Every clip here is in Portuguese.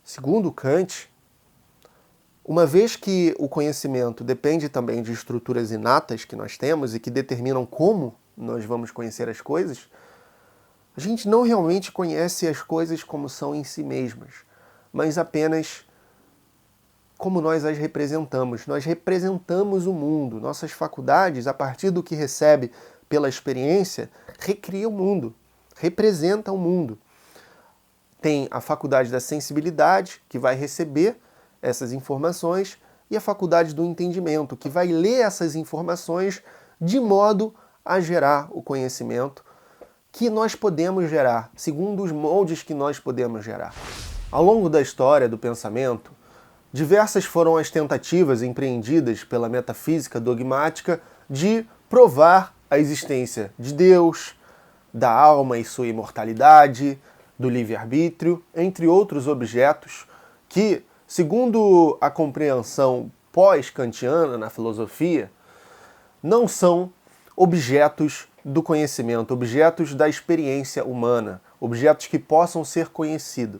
Segundo Kant, uma vez que o conhecimento depende também de estruturas inatas que nós temos e que determinam como nós vamos conhecer as coisas, a gente não realmente conhece as coisas como são em si mesmas, mas apenas como nós as representamos. Nós representamos o mundo. Nossas faculdades, a partir do que recebe pela experiência, recria o mundo, representa o mundo. Tem a faculdade da sensibilidade, que vai receber essas informações, e a faculdade do entendimento, que vai ler essas informações de modo a gerar o conhecimento que nós podemos gerar, segundo os moldes que nós podemos gerar. Ao longo da história do pensamento, diversas foram as tentativas empreendidas pela metafísica dogmática de provar a existência de Deus, da alma e sua imortalidade, do livre-arbítrio, entre outros objetos que, segundo a compreensão pós-kantiana na filosofia, não são objetos do conhecimento, objetos da experiência humana, objetos que possam ser conhecidos.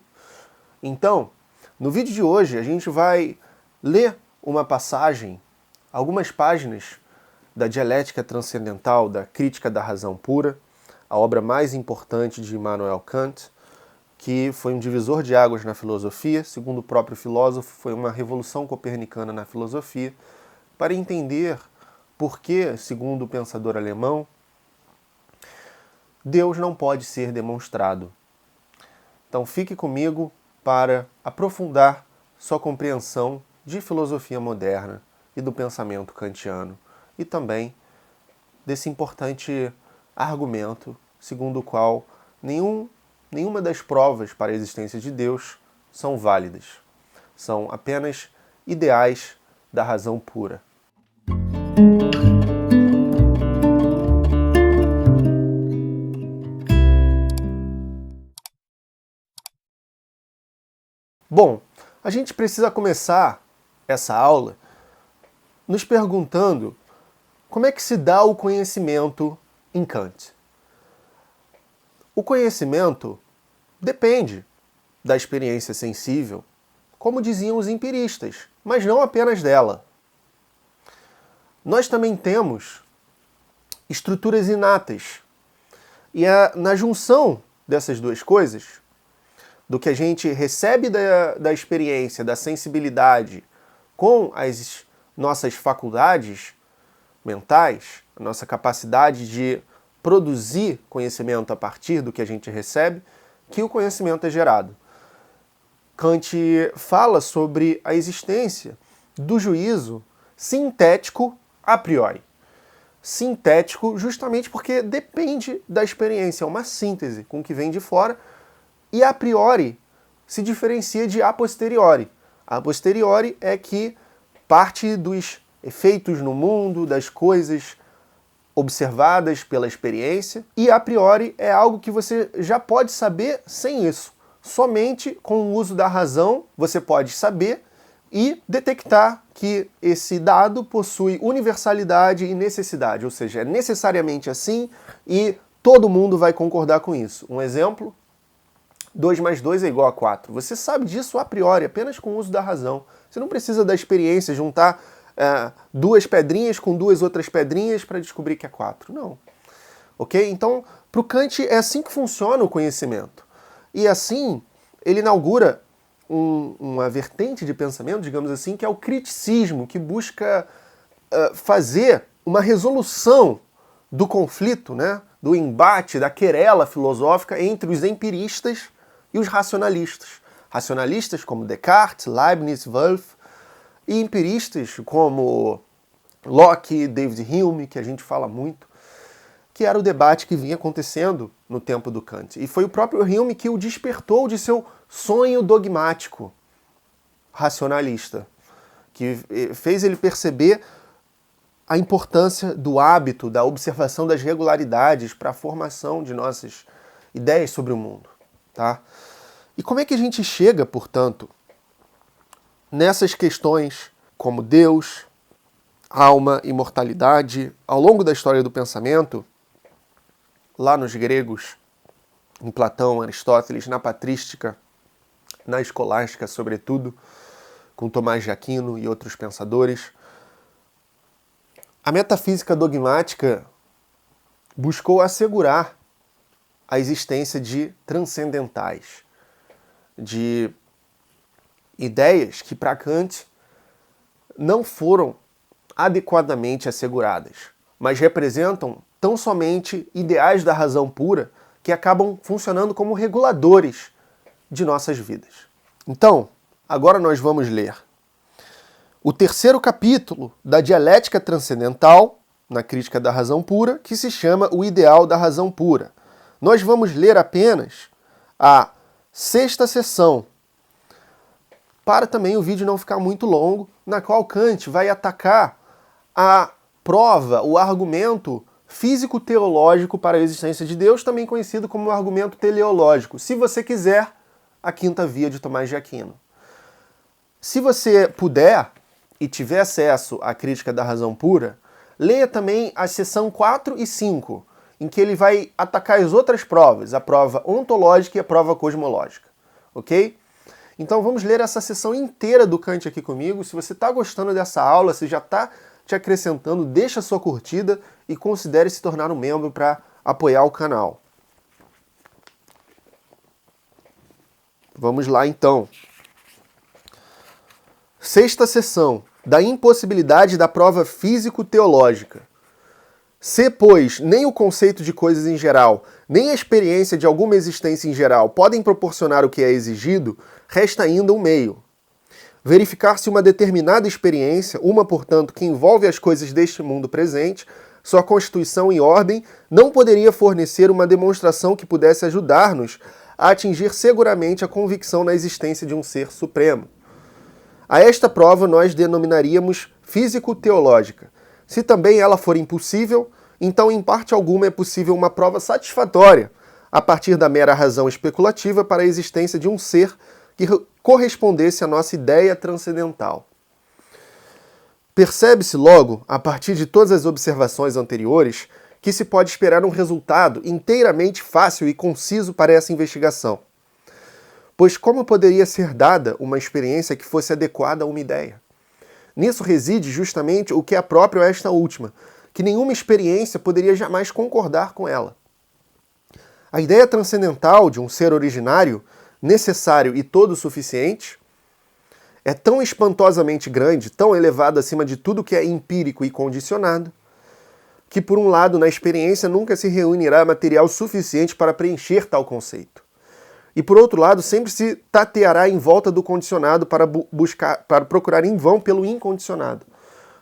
Então, no vídeo de hoje, a gente vai ler uma passagem, algumas páginas da Dialética Transcendental, da Crítica da Razão Pura, a obra mais importante de Immanuel Kant, que foi um divisor de águas na filosofia, segundo o próprio filósofo, foi uma revolução copernicana na filosofia, para entender por que, segundo o pensador alemão, Deus não pode ser demonstrado. Então fique comigo para aprofundar sua compreensão de filosofia moderna e do pensamento kantiano, e também desse importante argumento segundo o qual nenhuma das provas para a existência de Deus são válidas. São apenas ideais da razão pura. Bom, a gente precisa começar essa aula nos perguntando como é que se dá o conhecimento em Kant. O conhecimento depende da experiência sensível, como diziam os empiristas, mas não apenas dela. Nós também temos estruturas inatas. E é na junção dessas duas coisas, do que a gente recebe da experiência, da sensibilidade, com as nossas faculdades mentais, a nossa capacidade de produzir conhecimento a partir do que a gente recebe, que o conhecimento é gerado. Kant fala sobre a existência do juízo sintético a priori. Sintético justamente porque depende da experiência, é uma síntese com o que vem de fora, e a priori se diferencia de a posteriori. A posteriori é que parte dos efeitos no mundo, das coisas observadas pela experiência, e a priori é algo que você já pode saber sem isso. Somente com o uso da razão você pode saber e detectar que esse dado possui universalidade e necessidade, ou seja, é necessariamente assim e todo mundo vai concordar com isso. Um exemplo: 2 mais 2 é igual a 4. Você sabe disso a priori, apenas com o uso da razão. Você não precisa da experiência, juntar duas pedrinhas com duas outras pedrinhas para descobrir que é 4. Não. Ok? Então, para o Kant é assim que funciona o conhecimento. E assim, ele inaugura uma vertente de pensamento, digamos assim, que é o criticismo, que busca fazer uma resolução do conflito, né? Do embate, da querela filosófica entre os empiristas e os racionalistas. Racionalistas como Descartes, Leibniz, Wolff, e empiristas como Locke, David Hume, que a gente fala muito, que era o debate que vinha acontecendo no tempo do Kant. E foi o próprio Hume que o despertou de seu sonho dogmático racionalista, que fez ele perceber a importância do hábito, da observação das regularidades para a formação de nossas ideias sobre o mundo. Tá? E como é que a gente chega, portanto, nessas questões como Deus, alma, imortalidade, ao longo da história do pensamento, lá nos gregos, em Platão, Aristóteles, na patrística, na escolástica, sobretudo, com Tomás de Aquino e outros pensadores. A metafísica dogmática buscou assegurar a existência de transcendentais, de ideias que para Kant não foram adequadamente asseguradas, mas representam tão somente ideais da razão pura que acabam funcionando como reguladores de nossas vidas. Então, agora nós vamos ler o terceiro capítulo da Dialética Transcendental, na Crítica da Razão Pura, que se chama O Ideal da Razão Pura. Nós vamos ler apenas a sexta seção, para também o vídeo não ficar muito longo, na qual Kant vai atacar a prova, o argumento físico-teológico para a existência de Deus, também conhecido como argumento teleológico. Se você quiser, a quinta via de Tomás de Aquino. Se você puder e tiver acesso à Crítica da Razão Pura, leia também a seção 4 e 5, em que ele vai atacar as outras provas, a prova ontológica e a prova cosmológica. Ok? Então vamos ler essa seção inteira do Kant aqui comigo. Se você está gostando dessa aula, se já está te acrescentando, deixa a sua curtida e considere se tornar um membro para apoiar o canal. Vamos lá então. Sexta seção, da impossibilidade da prova físico-teológica. Se, pois, nem o conceito de coisas em geral, nem a experiência de alguma existência em geral podem proporcionar o que é exigido, resta ainda um meio. Verificar se uma determinada experiência, uma, portanto, que envolve as coisas deste mundo presente, sua constituição e ordem, não poderia fornecer uma demonstração que pudesse ajudar-nos a atingir seguramente a convicção na existência de um ser supremo. A esta prova nós denominaríamos físico-teológica. Se também ela for impossível, então em parte alguma é possível uma prova satisfatória, a partir da mera razão especulativa para a existência de um ser que correspondesse à nossa ideia transcendental. Percebe-se logo, a partir de todas as observações anteriores, que se pode esperar um resultado inteiramente fácil e conciso para essa investigação. Pois como poderia ser dada uma experiência que fosse adequada a uma ideia? Nisso reside justamente o que é próprio a esta última, que nenhuma experiência poderia jamais concordar com ela. A ideia transcendental de um ser originário, necessário e todo suficiente, é tão espantosamente grande, tão elevada acima de tudo que é empírico e condicionado, que por um lado na experiência nunca se reunirá material suficiente para preencher tal conceito. E por outro lado sempre se tateará em volta do condicionado para procurar em vão pelo incondicionado,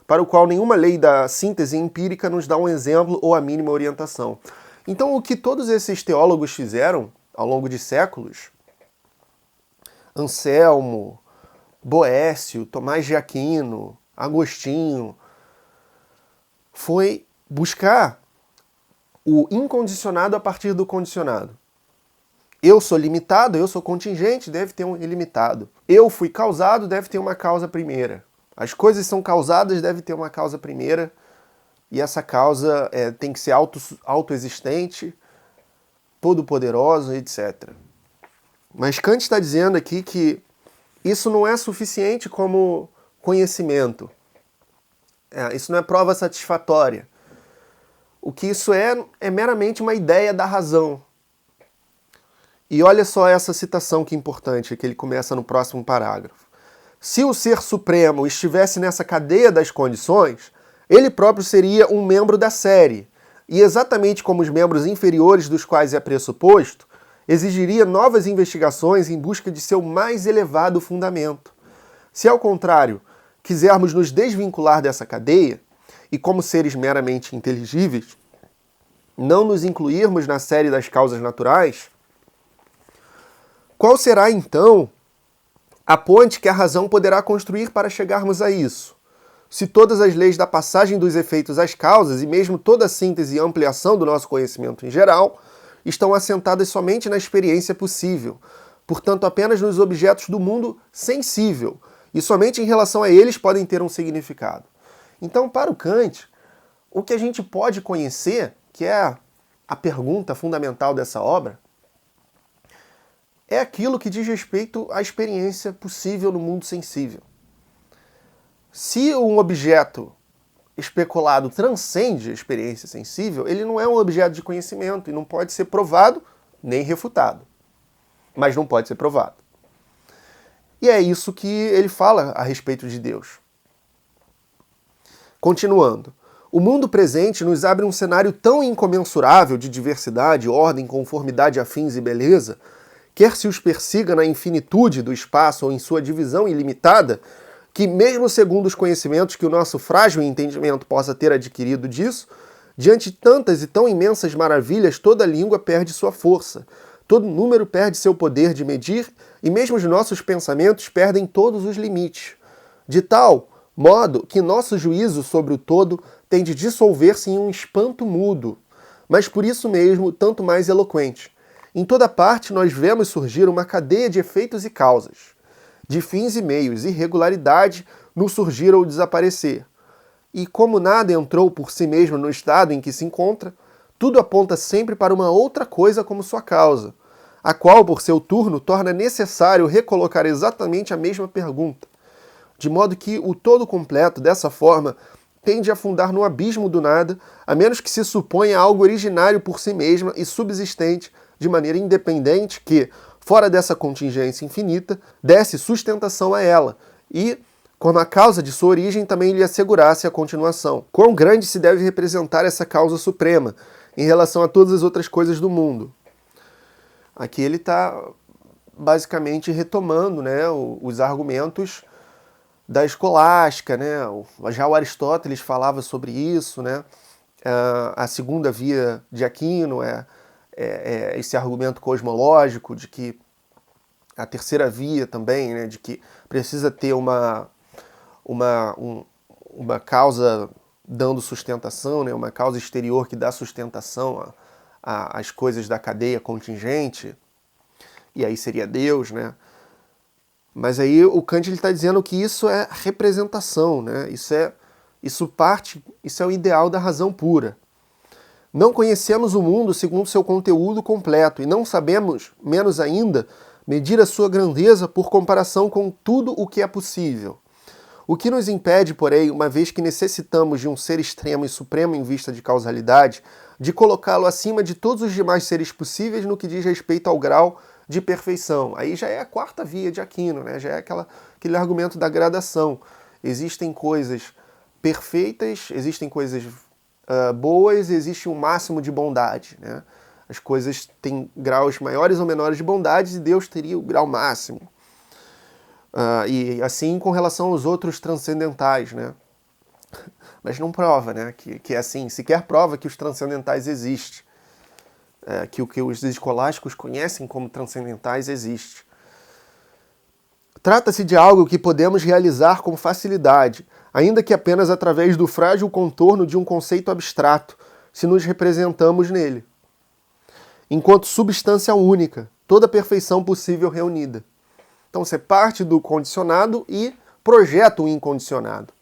para o qual nenhuma lei da síntese empírica nos dá um exemplo ou a mínima orientação. Então o que todos esses teólogos fizeram ao longo de séculos, Anselmo, Boécio, Tomás de Aquino, Agostinho, foi buscar o incondicionado a partir do condicionado. Eu sou limitado, eu sou contingente, deve ter um ilimitado. Eu fui causado, deve ter uma causa primeira. As coisas são causadas, deve ter uma causa primeira, e essa causa tem que ser autoexistente, todo-poderosa, etc. Mas Kant está dizendo aqui que isso não é suficiente como conhecimento. Isso não é prova satisfatória. O que isso é meramente uma ideia da razão. E olha só essa citação que é importante, que ele começa no próximo parágrafo. Se o Ser Supremo estivesse nessa cadeia das condições, ele próprio seria um membro da série, e exatamente como os membros inferiores dos quais é pressuposto, exigiria novas investigações em busca de seu mais elevado fundamento. Se, ao contrário, quisermos nos desvincular dessa cadeia, e como seres meramente inteligíveis, não nos incluirmos na série das causas naturais, qual será, então, a ponte que a razão poderá construir para chegarmos a isso? Se todas as leis da passagem dos efeitos às causas, e mesmo toda a síntese e ampliação do nosso conhecimento em geral, estão assentadas somente na experiência possível, portanto apenas nos objetos do mundo sensível, e somente em relação a eles podem ter um significado. Então, para o Kant, o que a gente pode conhecer, que é a pergunta fundamental dessa obra, é aquilo que diz respeito à experiência possível no mundo sensível. Se um objeto especulado transcende a experiência sensível, ele não é um objeto de conhecimento e não pode ser provado nem refutado. Mas não pode ser provado. E é isso que ele fala a respeito de Deus. Continuando. O mundo presente nos abre um cenário tão incomensurável de diversidade, ordem, conformidade, afins e beleza, quer se os persiga na infinitude do espaço ou em sua divisão ilimitada, que mesmo segundo os conhecimentos que o nosso frágil entendimento possa ter adquirido disso, diante de tantas e tão imensas maravilhas, toda língua perde sua força, todo número perde seu poder de medir, e mesmo os nossos pensamentos perdem todos os limites, de tal modo que nosso juízo sobre o todo tem de dissolver-se em um espanto mudo, mas por isso mesmo tanto mais eloquente. Em toda parte nós vemos surgir uma cadeia de efeitos e causas, de fins e meios, irregularidade no surgir ou desaparecer. E como nada entrou por si mesmo no estado em que se encontra, tudo aponta sempre para uma outra coisa como sua causa, a qual, por seu turno, torna necessário recolocar exatamente a mesma pergunta, de modo que o todo completo, dessa forma, tende a afundar no abismo do nada, a menos que se suponha algo originário por si mesma e subsistente, de maneira independente, que, fora dessa contingência infinita, desse sustentação a ela, e, como a causa de sua origem, também lhe assegurasse a continuação. Quão grande se deve representar essa causa suprema, em relação a todas as outras coisas do mundo? Aqui ele está basicamente retomando, né, os argumentos da escolástica, né? Já o Aristóteles falava sobre isso, né? A segunda via de Aquino é esse argumento cosmológico de que a terceira via também, né, de que precisa ter uma causa dando sustentação, né, uma causa exterior que dá sustentação às coisas da cadeia contingente, e aí seria Deus, né? Mas aí o Kant está dizendo que isso é representação, né? Isso é o ideal da razão pura. Não conhecemos o mundo segundo seu conteúdo completo e não sabemos, menos ainda, medir a sua grandeza por comparação com tudo o que é possível. O que nos impede, porém, uma vez que necessitamos de um ser extremo e supremo em vista de causalidade, de colocá-lo acima de todos os demais seres possíveis no que diz respeito ao grau de perfeição. Aí já é a quarta via de Aquino, né? Já é aquele argumento da gradação. Existem coisas perfeitas, existem coisas boas, existe um máximo de bondade, né? As coisas têm graus maiores ou menores de bondade e Deus teria o grau máximo. E assim com relação aos outros transcendentais, né? Mas não prova, né? Que é assim, sequer prova que os transcendentais existem. Que o que os escolásticos conhecem como transcendentais existe. Trata-se de algo que podemos realizar com facilidade, ainda que apenas através do frágil contorno de um conceito abstrato, se nos representamos nele, enquanto substância única, toda a perfeição possível reunida. Então você parte do condicionado e projeta o incondicionado.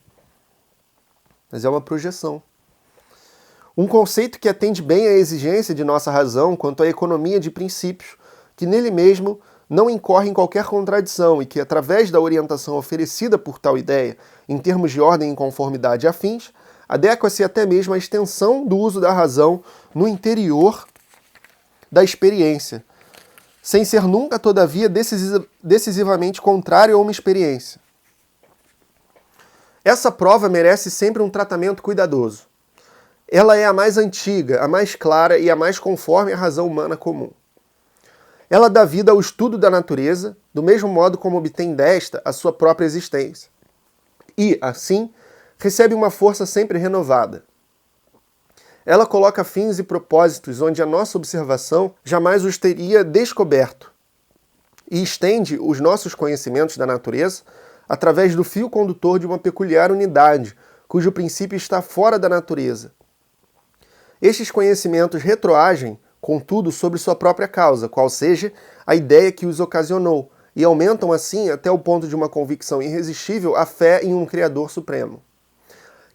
Mas é uma projeção. Um conceito que atende bem à exigência de nossa razão quanto à economia de princípios, que nele mesmo não incorre em qualquer contradição e que, através da orientação oferecida por tal ideia, em termos de ordem e conformidade afins, adequa-se até mesmo à extensão do uso da razão no interior da experiência, sem ser nunca, todavia, decisivamente contrário a uma experiência. Essa prova merece sempre um tratamento cuidadoso. Ela é a mais antiga, a mais clara e a mais conforme à razão humana comum. Ela dá vida ao estudo da natureza, do mesmo modo como obtém desta a sua própria existência. E, assim, recebe uma força sempre renovada. Ela coloca fins e propósitos onde a nossa observação jamais os teria descoberto e estende os nossos conhecimentos da natureza através do fio condutor de uma peculiar unidade, cujo princípio está fora da natureza. Estes conhecimentos retroagem, contudo, sobre sua própria causa, qual seja a ideia que os ocasionou, e aumentam assim até o ponto de uma convicção irresistível a fé em um Criador Supremo.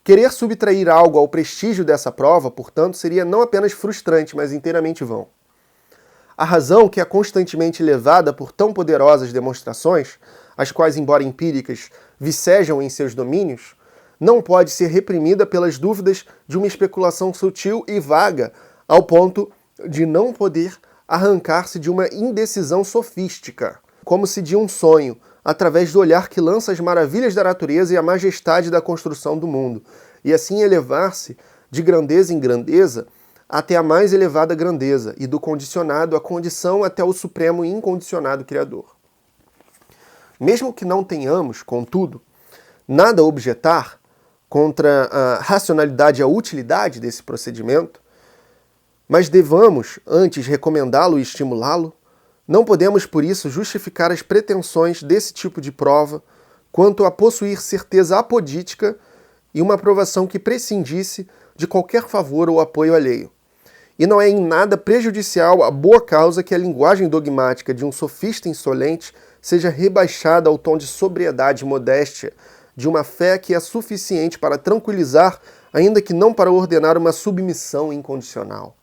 Querer subtrair algo ao prestígio dessa prova, portanto, seria não apenas frustrante, mas inteiramente vão. A razão, que é constantemente levada por tão poderosas demonstrações, as quais, embora empíricas, vicejam em seus domínios, não pode ser reprimida pelas dúvidas de uma especulação sutil e vaga, ao ponto de não poder arrancar-se de uma indecisão sofística, como se de um sonho, através do olhar que lança as maravilhas da natureza e a majestade da construção do mundo, e assim elevar-se de grandeza em grandeza até a mais elevada grandeza, e do condicionado à condição até o supremo e incondicionado Criador. Mesmo que não tenhamos, contudo, nada a objetar contra a racionalidade e a utilidade desse procedimento, mas devamos antes recomendá-lo e estimulá-lo, não podemos, por isso, justificar as pretensões desse tipo de prova quanto a possuir certeza apodítica e uma aprovação que prescindisse de qualquer favor ou apoio alheio. E não é em nada prejudicial à boa causa que a linguagem dogmática de um sofista insolente seja rebaixada ao tom de sobriedade e modéstia de uma fé que é suficiente para tranquilizar, ainda que não para ordenar uma submissão incondicional.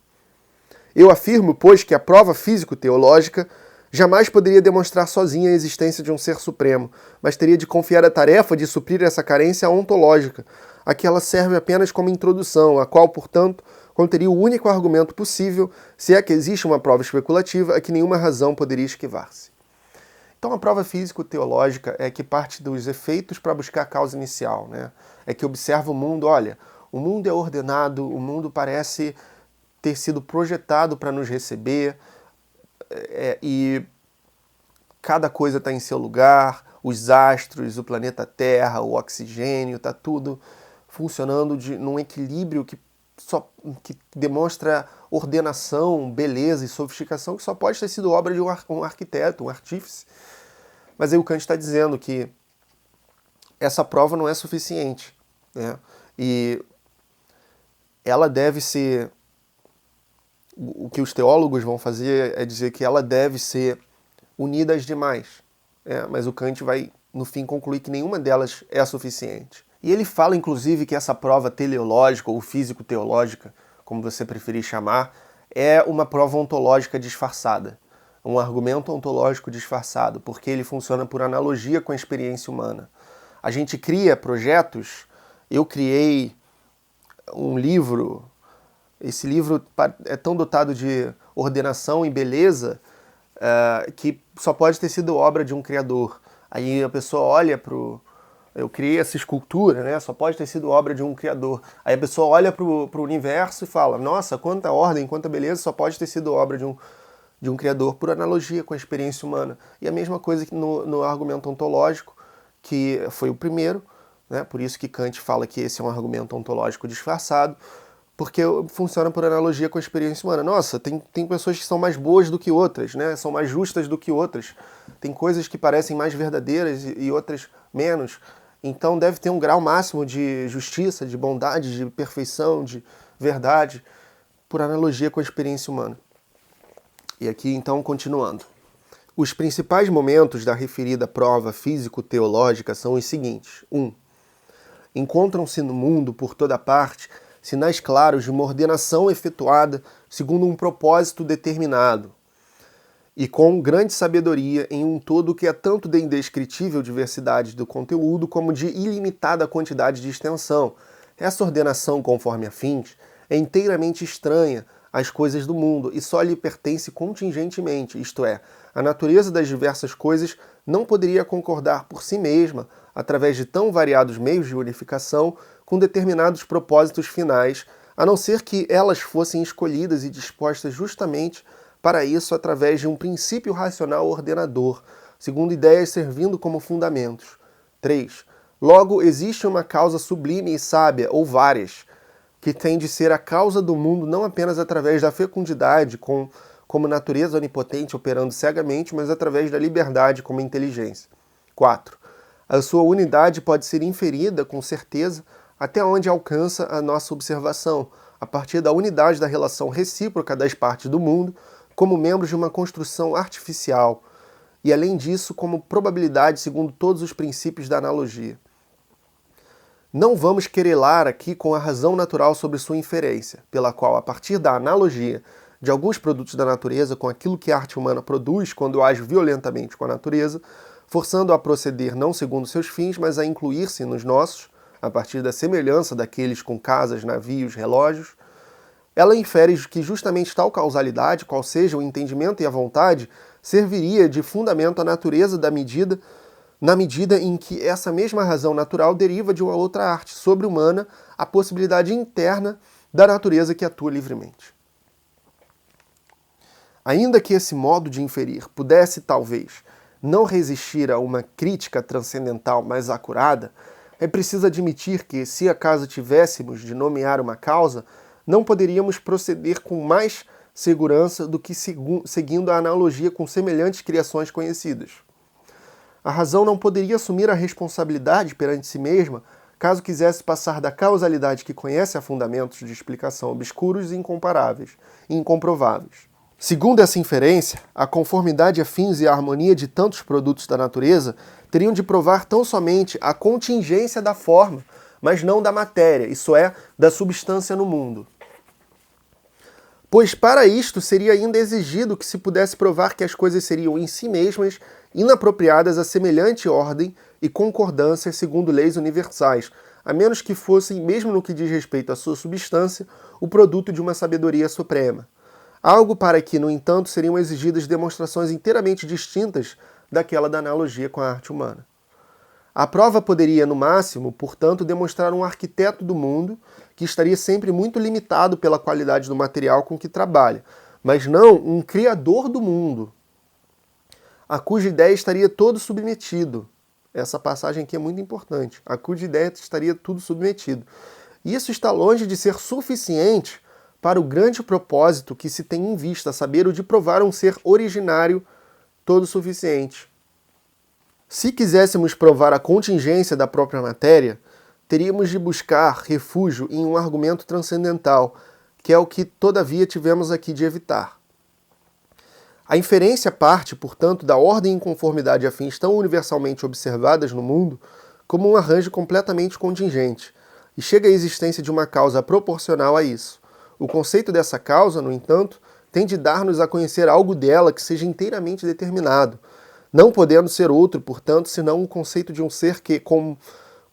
Eu afirmo, pois, que a prova físico-teológica jamais poderia demonstrar sozinha a existência de um ser supremo, mas teria de confiar a tarefa de suprir essa carência ontológica, a que ela serve apenas como introdução, a qual, portanto, conteria o único argumento possível, se é que existe uma prova especulativa, a que nenhuma razão poderia esquivar-se. Então a prova físico-teológica é que parte dos efeitos para buscar a causa inicial, né? É que observa o mundo, olha, o mundo é ordenado, o mundo parece ter sido projetado para nos receber, e cada coisa está em seu lugar, os astros, o planeta Terra, o oxigênio, está tudo funcionando num equilíbrio que demonstra ordenação, beleza e sofisticação, que só pode ter sido obra de um arquiteto, um artífice. Mas aí o Kant está dizendo que essa prova não é suficiente, né? E ela deve ser... O que os teólogos vão fazer é dizer que ela deve ser unida às demais. Mas o Kant vai, no fim, concluir que nenhuma delas é suficiente. E ele fala, inclusive, que essa prova teleológica ou físico-teológica, como você preferir chamar, é uma prova ontológica disfarçada. Um argumento ontológico disfarçado, porque ele funciona por analogia com a experiência humana. A gente cria projetos. Eu criei um livro. Esse livro é tão dotado de ordenação e beleza que só pode ter sido obra de um criador. Aí a pessoa olha para o... Eu criei essa escultura, né? Só pode ter sido obra de um criador. Aí a pessoa olha para o universo e fala, nossa, quanta ordem, quanta beleza, só pode ter sido obra de um criador, por analogia com a experiência humana. E a mesma coisa que no argumento ontológico, que foi o primeiro, né? Por isso que Kant fala que esse é um argumento ontológico disfarçado, porque funciona por analogia com a experiência humana. Nossa, tem pessoas que são mais boas do que outras, né? São mais justas do que outras. Tem coisas que parecem mais verdadeiras e outras menos. Então deve ter um grau máximo de justiça, de bondade, de perfeição, de verdade, por analogia com a experiência humana. E aqui, então, continuando. Os principais momentos da referida prova físico-teológica são os seguintes. 1. Encontram-se no mundo, por toda parte, sinais claros de uma ordenação efetuada segundo um propósito determinado, e com grande sabedoria em um todo que é tanto de indescritível diversidade do conteúdo como de ilimitada quantidade de extensão. Essa ordenação, conforme afins, é inteiramente estranha às coisas do mundo e só lhe pertence contingentemente, isto é, a natureza das diversas coisas não poderia concordar por si mesma, através de tão variados meios de unificação, com determinados propósitos finais, a não ser que elas fossem escolhidas e dispostas justamente para isso através de um princípio racional ordenador, segundo ideias servindo como fundamentos. 3. Logo, existe uma causa sublime e sábia, ou várias, que tem de ser a causa do mundo não apenas através da fecundidade, como natureza onipotente operando cegamente, mas através da liberdade como inteligência. 4. A sua unidade pode ser inferida, com certeza, até onde alcança a nossa observação, a partir da unidade da relação recíproca das partes do mundo, como membros de uma construção artificial, e além disso como probabilidade segundo todos os princípios da analogia. Não vamos querelar aqui com a razão natural sobre sua inferência, pela qual, a partir da analogia de alguns produtos da natureza com aquilo que a arte humana produz quando age violentamente com a natureza, forçando-a a proceder não segundo seus fins, mas a incluir-se nos nossos, a partir da semelhança daqueles com casas, navios, relógios, ela infere que justamente tal causalidade, qual seja o entendimento e a vontade, serviria de fundamento à natureza da medida, na medida em que essa mesma razão natural deriva de uma outra arte sobre-humana, a possibilidade interna da natureza que atua livremente. Ainda que esse modo de inferir pudesse, talvez, não resistir a uma crítica transcendental mais acurada, é preciso admitir que, se acaso tivéssemos de nomear uma causa, não poderíamos proceder com mais segurança do que seguindo a analogia com semelhantes criações conhecidas. A razão não poderia assumir a responsabilidade perante si mesma caso quisesse passar da causalidade que conhece a fundamentos de explicação obscuros e incomparáveis e incomprováveis. Segundo essa inferência, a conformidade a fins e a harmonia de tantos produtos da natureza teriam de provar tão somente a contingência da forma, mas não da matéria, isso é, da substância no mundo. Pois para isto seria ainda exigido que se pudesse provar que as coisas seriam em si mesmas inapropriadas a semelhante ordem e concordância segundo leis universais, a menos que fossem, mesmo no que diz respeito à sua substância, o produto de uma sabedoria suprema. Algo para que, no entanto, seriam exigidas demonstrações inteiramente distintas daquela da analogia com a arte humana. A prova poderia, no máximo, portanto, demonstrar um arquiteto do mundo que estaria sempre muito limitado pela qualidade do material com que trabalha, mas não um criador do mundo, a cuja ideia estaria todo submetido. Essa passagem aqui é muito importante. A cuja ideia estaria tudo submetido. Isso está longe de ser suficiente para o grande propósito que se tem em vista, a saber, o de provar um ser originário todo suficiente. Se quiséssemos provar a contingência da própria matéria, teríamos de buscar refúgio em um argumento transcendental, que é o que, todavia, tivemos aqui de evitar. A inferência parte, portanto, da ordem e conformidade a fins tão universalmente observadas no mundo como um arranjo completamente contingente, e chega à existência de uma causa proporcional a isso. O conceito dessa causa, no entanto, tem de dar-nos a conhecer algo dela que seja inteiramente determinado, não podendo ser outro, portanto, senão um conceito de um ser que, como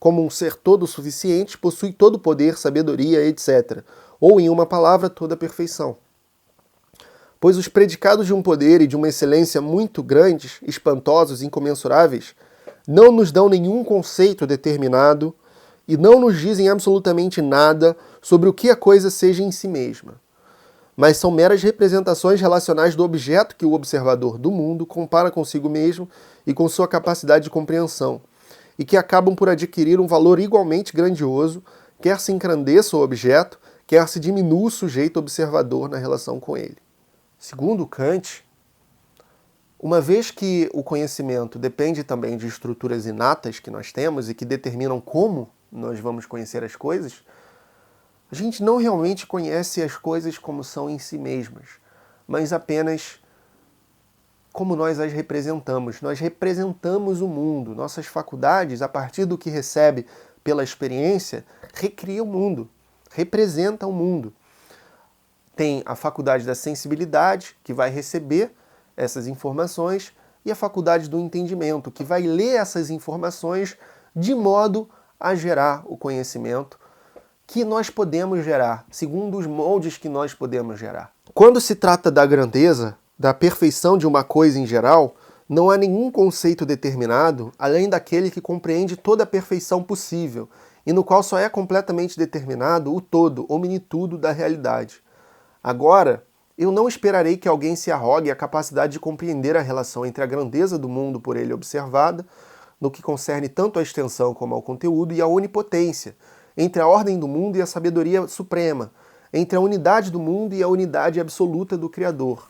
um ser todo suficiente, possui todo poder, sabedoria, etc., ou, em uma palavra, toda a perfeição. Pois os predicados de um poder e de uma excelência muito grandes, espantosos, incomensuráveis, não nos dão nenhum conceito determinado e não nos dizem absolutamente nada sobre o que a coisa seja em si mesma, mas são meras representações relacionais do objeto que o observador do mundo compara consigo mesmo e com sua capacidade de compreensão, e que acabam por adquirir um valor igualmente grandioso, quer se engrandeça o objeto, quer se diminua o sujeito observador na relação com ele. Segundo Kant, uma vez que o conhecimento depende também de estruturas inatas que nós temos e que determinam como nós vamos conhecer as coisas, a gente não realmente conhece as coisas como são em si mesmas, mas apenas como nós as representamos. Nós representamos o mundo. Nossas faculdades, a partir do que recebe pela experiência, recria o mundo, representa o mundo. Tem a faculdade da sensibilidade, que vai receber essas informações, e a faculdade do entendimento, que vai ler essas informações de modo a gerar o conhecimento que nós podemos gerar, segundo os moldes que nós podemos gerar. Quando se trata da grandeza, da perfeição de uma coisa em geral, não há nenhum conceito determinado além daquele que compreende toda a perfeição possível e no qual só é completamente determinado o todo, omnitudo da realidade. Agora, eu não esperarei que alguém se arrogue a capacidade de compreender a relação entre a grandeza do mundo por ele observada, no que concerne tanto à extensão como ao conteúdo, e a onipotência, entre a ordem do mundo e a sabedoria suprema, entre a unidade do mundo e a unidade absoluta do Criador,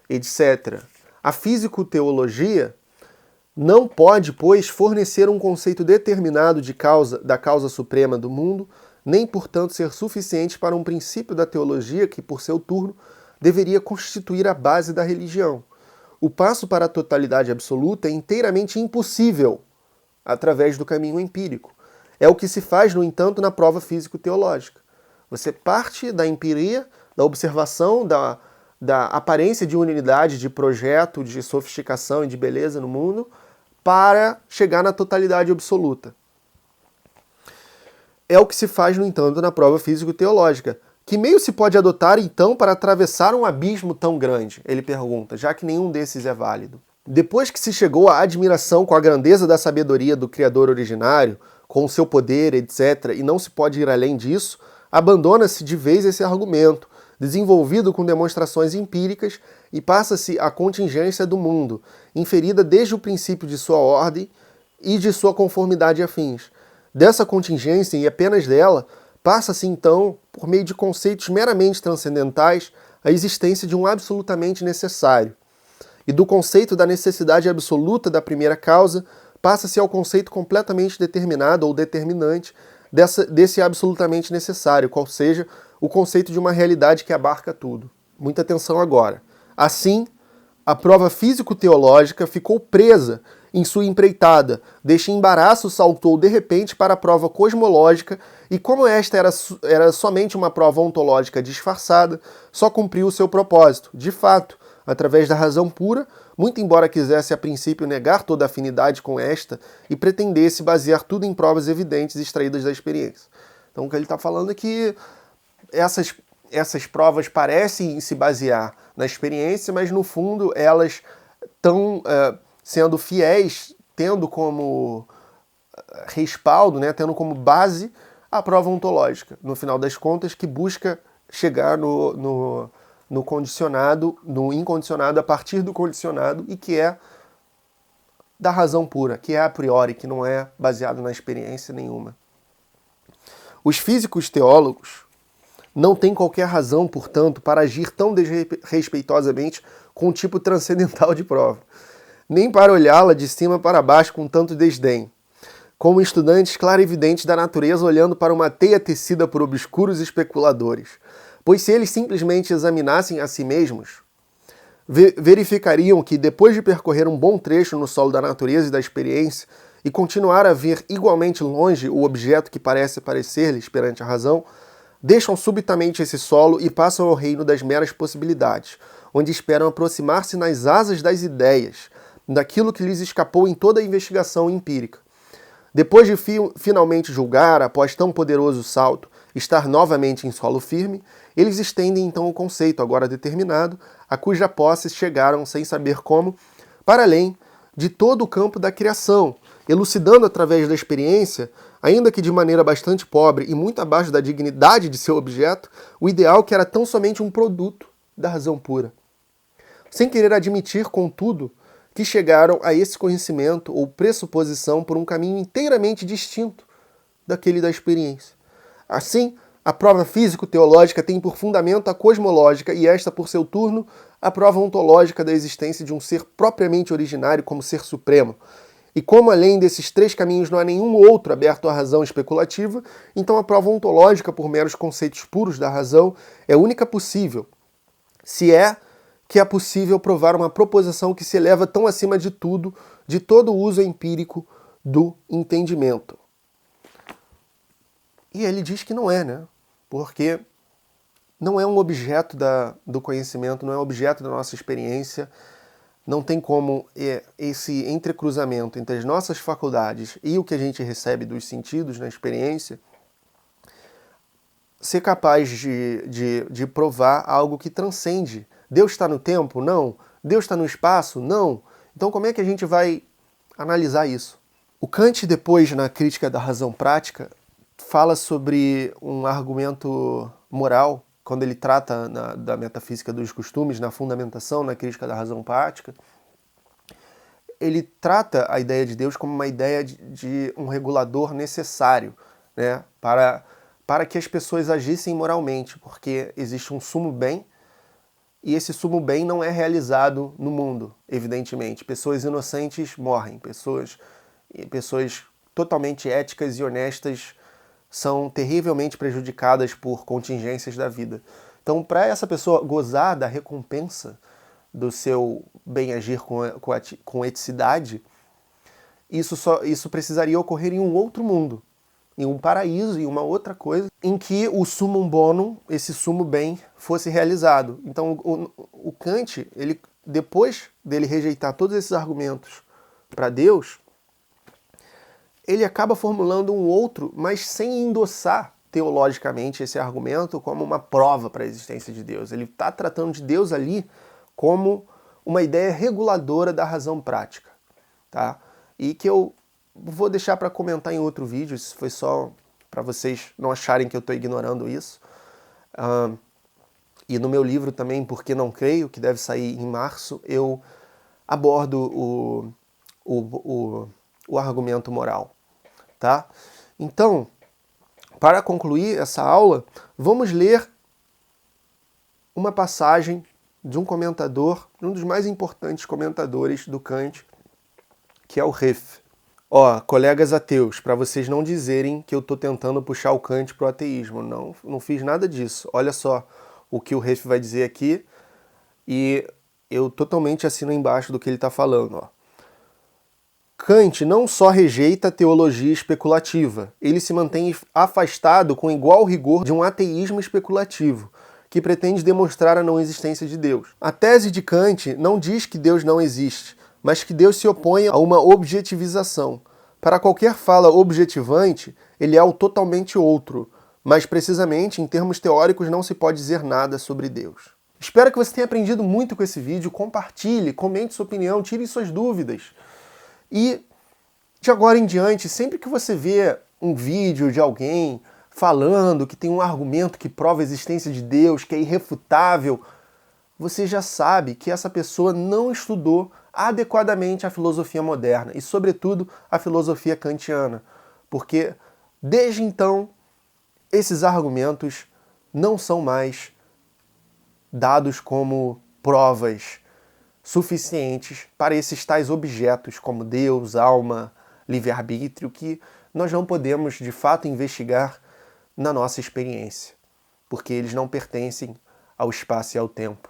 etc. A físico-teologia não pode, pois, fornecer um conceito determinado da causa suprema do mundo, nem, portanto, ser suficiente para um princípio da teologia que, por seu turno, deveria constituir a base da religião. O passo para a totalidade absoluta é inteiramente impossível através do caminho empírico. É o que se faz, no entanto, na prova físico-teológica. Você parte da empiria, da observação da aparência de unidade, de projeto, de sofisticação e de beleza no mundo, para chegar na totalidade absoluta. É o que se faz, no entanto, na prova físico-teológica. Que meio se pode adotar, então, para atravessar um abismo tão grande? Ele pergunta, já que nenhum desses é válido. Depois que se chegou à admiração com a grandeza da sabedoria do Criador originário, com o seu poder, etc., e não se pode ir além disso, abandona-se de vez esse argumento, desenvolvido com demonstrações empíricas, e passa-se à contingência do mundo, inferida desde o princípio de sua ordem e de sua conformidade a fins. Dessa contingência, e apenas dela, passa-se então, por meio de conceitos meramente transcendentais, a existência de um absolutamente necessário. E do conceito da necessidade absoluta da primeira causa, passa-se ao conceito completamente determinado ou determinante desse absolutamente necessário, qual seja o conceito de uma realidade que abarca tudo. Muita atenção agora. Assim, a prova físico-teológica ficou presa em sua empreitada, deste embaraço saltou de repente para a prova cosmológica e, como esta era somente uma prova ontológica disfarçada, só cumpriu o seu propósito, de fato, através da razão pura, muito embora quisesse a princípio negar toda afinidade com esta e pretendesse basear tudo em provas evidentes extraídas da experiência. Então o que ele está falando é que essas provas parecem se basear na experiência, mas no fundo elas estão sendo fiéis, tendo como respaldo, né, tendo como base a prova ontológica, no final das contas, que busca chegar no condicionado, no incondicionado, a partir do condicionado, e que é da razão pura, que é a priori, que não é baseado na experiência nenhuma. Os físicos teólogos não têm qualquer razão, portanto, para agir tão desrespeitosamente com um tipo transcendental de prova, nem para olhá-la de cima para baixo com tanto desdém, como estudantes clarividentes da natureza olhando para uma teia tecida por obscuros especuladores. Pois se eles simplesmente examinassem a si mesmos, verificariam que, depois de percorrer um bom trecho no solo da natureza e da experiência, e continuar a ver igualmente longe o objeto que parece aparecer-lhes perante a razão, deixam subitamente esse solo e passam ao reino das meras possibilidades, onde esperam aproximar-se nas asas das ideias, daquilo que lhes escapou em toda a investigação empírica. Depois de finalmente julgar, após tão poderoso salto, estar novamente em solo firme, eles estendem então o conceito, agora determinado, a cuja posse chegaram sem saber como, para além de todo o campo da criação, elucidando através da experiência, ainda que de maneira bastante pobre e muito abaixo da dignidade de seu objeto, o ideal que era tão somente um produto da razão pura. Sem querer admitir, contudo, que chegaram a esse conhecimento ou pressuposição por um caminho inteiramente distinto daquele da experiência. Assim, a prova físico-teológica tem por fundamento a cosmológica e esta, por seu turno, a prova ontológica da existência de um ser propriamente originário como ser supremo. E como além desses três caminhos não há nenhum outro aberto à razão especulativa, então a prova ontológica por meros conceitos puros da razão é única possível, se é que é possível provar uma proposição que se eleva tão acima de tudo, de todo o uso empírico do entendimento. E ele diz que não é, né? Porque não é um objeto do conhecimento, não é um objeto da nossa experiência, não tem como esse entrecruzamento entre as nossas faculdades e o que a gente recebe dos sentidos na experiência ser capaz de provar algo que transcende. Deus está no tempo? Não. Deus está no espaço? Não. Então como é que a gente vai analisar isso? O Kant, depois, na Crítica da Razão Prática, fala sobre um argumento moral, quando ele trata da metafísica dos costumes, na fundamentação, na Crítica da Razão Prática. Ele trata a ideia de Deus como uma ideia de um regulador necessário, né, para que as pessoas agissem moralmente, porque existe um sumo bem, e esse sumo bem não é realizado no mundo, evidentemente. Pessoas inocentes morrem, pessoas totalmente éticas e honestas são terrivelmente prejudicadas por contingências da vida. Então, para essa pessoa gozar da recompensa do seu bem-agir com eticidade, isso precisaria ocorrer em um outro mundo. em um paraíso, em uma outra coisa, em que o summum bonum, esse sumo bem, fosse realizado. Então o Kant, ele, depois dele rejeitar todos esses argumentos para Deus, ele acaba formulando um outro, mas sem endossar teologicamente esse argumento como uma prova para a existência de Deus. Ele está tratando de Deus ali como uma ideia reguladora da razão prática, tá? E que eu vou deixar para comentar em outro vídeo, isso foi só para vocês não acharem que eu estou ignorando isso. E no meu livro também, Porque Não Creio, que deve sair em março, eu abordo o argumento moral, tá? Então, para concluir essa aula, vamos ler uma passagem de um comentador, um dos mais importantes comentadores do Kant, que é o Ref. Ó, colegas ateus, para vocês não dizerem que eu estou tentando puxar o Kant para o ateísmo. Não fiz nada disso. Olha só o que o Ref vai dizer aqui, e eu totalmente assino embaixo do que ele está falando, ó. Kant não só rejeita a teologia especulativa, ele se mantém afastado com igual rigor de um ateísmo especulativo, que pretende demonstrar a não existência de Deus. A tese de Kant não diz que Deus não existe, mas que Deus se opõe a uma objetivização. Para qualquer fala objetivante, ele é o totalmente outro, mas precisamente em termos teóricos não se pode dizer nada sobre Deus. Espero que você tenha aprendido muito com esse vídeo, compartilhe, comente sua opinião, tire suas dúvidas. E de agora em diante, sempre que você vê um vídeo de alguém falando que tem um argumento que prova a existência de Deus, que é irrefutável, você já sabe que essa pessoa não estudou adequadamente a filosofia moderna e, sobretudo, a filosofia kantiana, porque desde então esses argumentos não são mais dados como provas suficientes para esses tais objetos como Deus, alma, livre-arbítrio, que nós não podemos de fato investigar na nossa experiência, porque eles não pertencem ao espaço e ao tempo.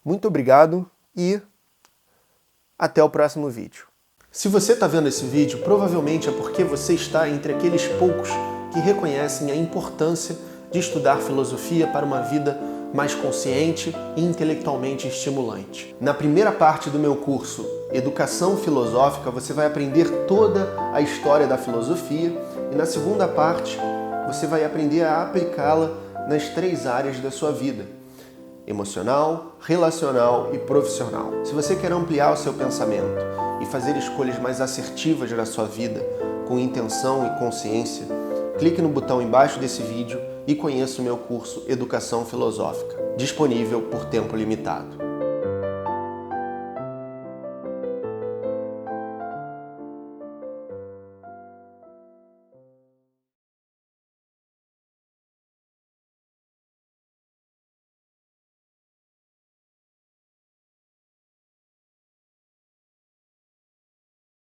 Muito obrigado e até o próximo vídeo. Se você está vendo esse vídeo, provavelmente é porque você está entre aqueles poucos que reconhecem a importância de estudar filosofia para uma vida mais consciente e intelectualmente estimulante. Na primeira parte do meu curso Educação Filosófica, você vai aprender toda a história da filosofia e na segunda parte você vai aprender a aplicá-la nas 3 áreas da sua vida: emocional, relacional e profissional. Se você quer ampliar o seu pensamento e fazer escolhas mais assertivas na sua vida, com intenção e consciência, clique no botão embaixo desse vídeo e conheça o meu curso Educação Filosófica, disponível por tempo limitado.